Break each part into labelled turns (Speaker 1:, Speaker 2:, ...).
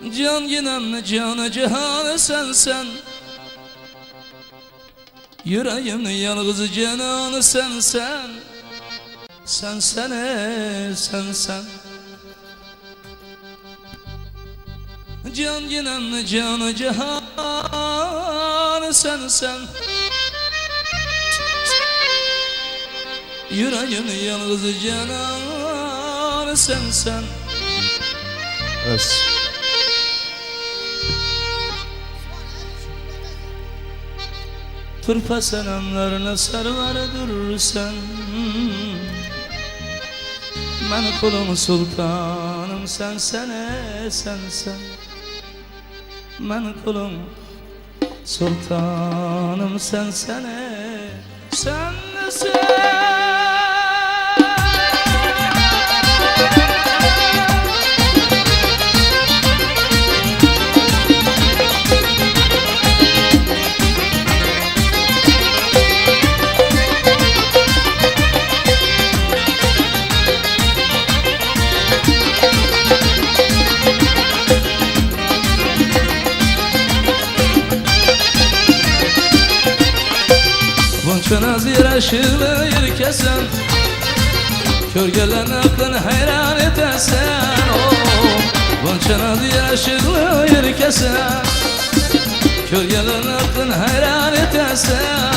Speaker 1: Can yinem canı cihanı sensen, yüreğimin yalnız cananı sensen. Sensen sensen. Can yinem canı cihanı sensen, yüreğimin yalnız cananı sensen.
Speaker 2: Evet.
Speaker 1: Turpa selamlarına sarvar durursan, ben kulum sultanım sensen sensen. Ben kulum sultanım sensen sensen. Bunçana ziraşılı yer kesen, kör gelen aklını hayran etesen. Bunçana ziraşılı yer kesen, kör gelen aklını hayran etesen.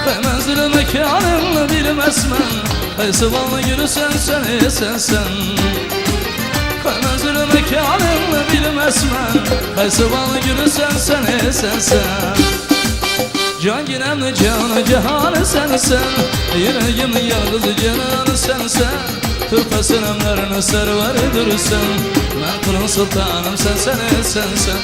Speaker 1: Kaymazlı mekanını bilmezmen, kaysı ballı gülü sensen sensen. Kaymazlı mekanını bilmezmen, kaysı ballı gülü sensen sensen. Can yinem canı cihanı sensen, yüreğimin yalnız cananı sensen. Turpa selamlarını sarvar durursan, ben kulun sultanım sensen sensen.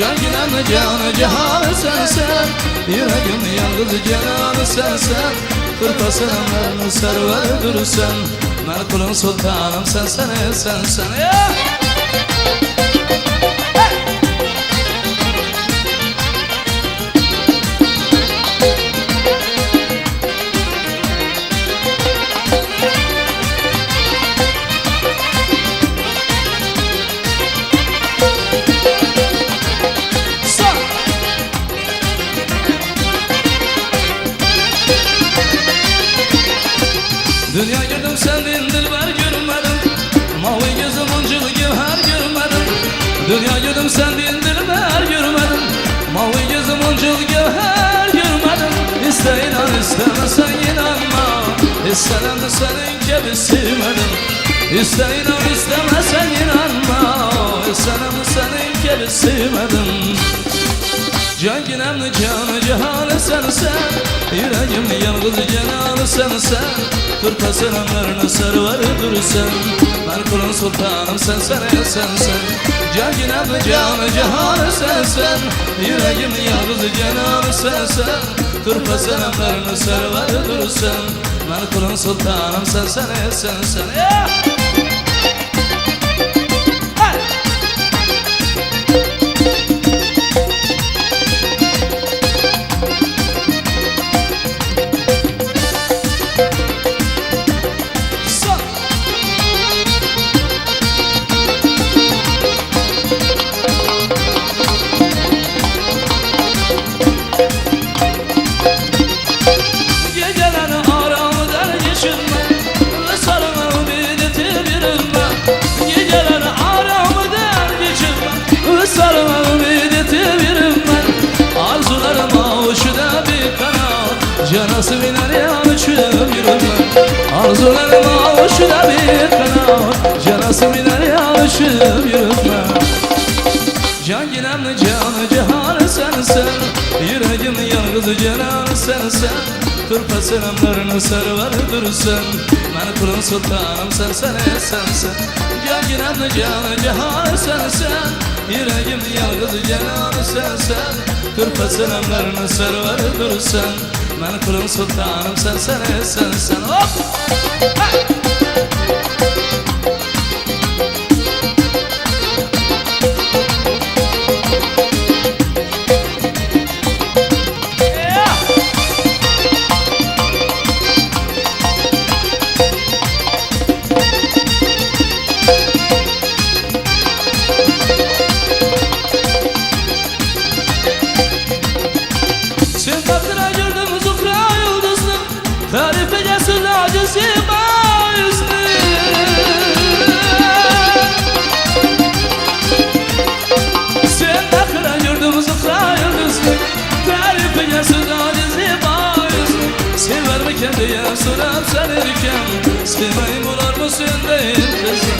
Speaker 1: Can yinem canı cihanı sensen, yüreğimin yalnız cananı sensen. Turpa selamlarını sarvar durursan, ben kulun sultanım sensen sensen. Dünya gördüm sendin dilber görmedim, mavi gözüm unculu gevher görmedim. Dünya gördüm sendin dilber görmedim, mavi gözüm unculu gevher görmedim. İste inan istemesen inanma, istenen de senin gibi sevmedim. İste inan istemesen inanma, istenen de senin gibi sevmedim. Can yinem canı cihanı sensen, yüreğimin yalnız cananı sensen. Turpa selamlarını sarvar durursan, ben kulun sultanım sensen sensen. Can yinem canı cihanı sensen, yüreğimin yalnız cananı sensen. Turpa selamlarını sarvar durursan, ben kulun sultanım sensen sensen. Canası biner ya uçuyorum yürüme, arzularıma hoşuna bir kanal. Canası biner ya uçuyorum yürüme. Can yinem canı cihanı sensen, yüreğimin yalnız cananı sensen. Turpa selamlarını sarvar durursan, ben kulun sultanım sensen sensen. Can yinem canı cihanı sensen, yüreğimin yalnız cananı sensen. Turpa selamlarını sarvar durursan, ben kulun sultanım sensen sensen. Hop! Hey! kızım.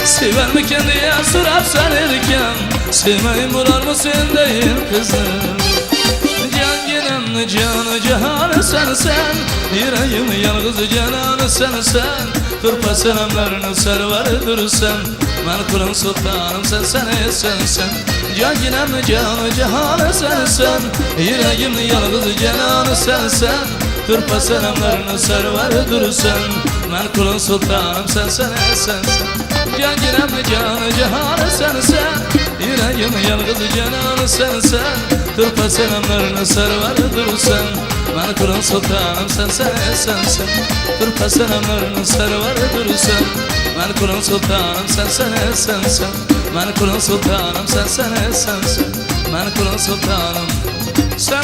Speaker 1: Sever mi kendiye sorarsan erken, sevmeyin bular mı sen değil kızım. Can gelen canı cahanı sen, yüreğim yalnız cananı sen. Turpa selamlarını serveridir sen, ben kulun sultanım sen. Can gelen canı cahanı sen, yüreğim yalnız cananı sen. Turpa selamlarını serveridir sen, ben kulun sultanım sen. Can gelen canı cahanı sen, yüreğim yalnız cananı sen. Turpa selamlarını serveridir sen, ben kulun sultanım sen. Turpa selamlarını serveridir sen, ben kulun sultanım sen. Ben kulun sultanım sen. Ben kulun sultanım sen.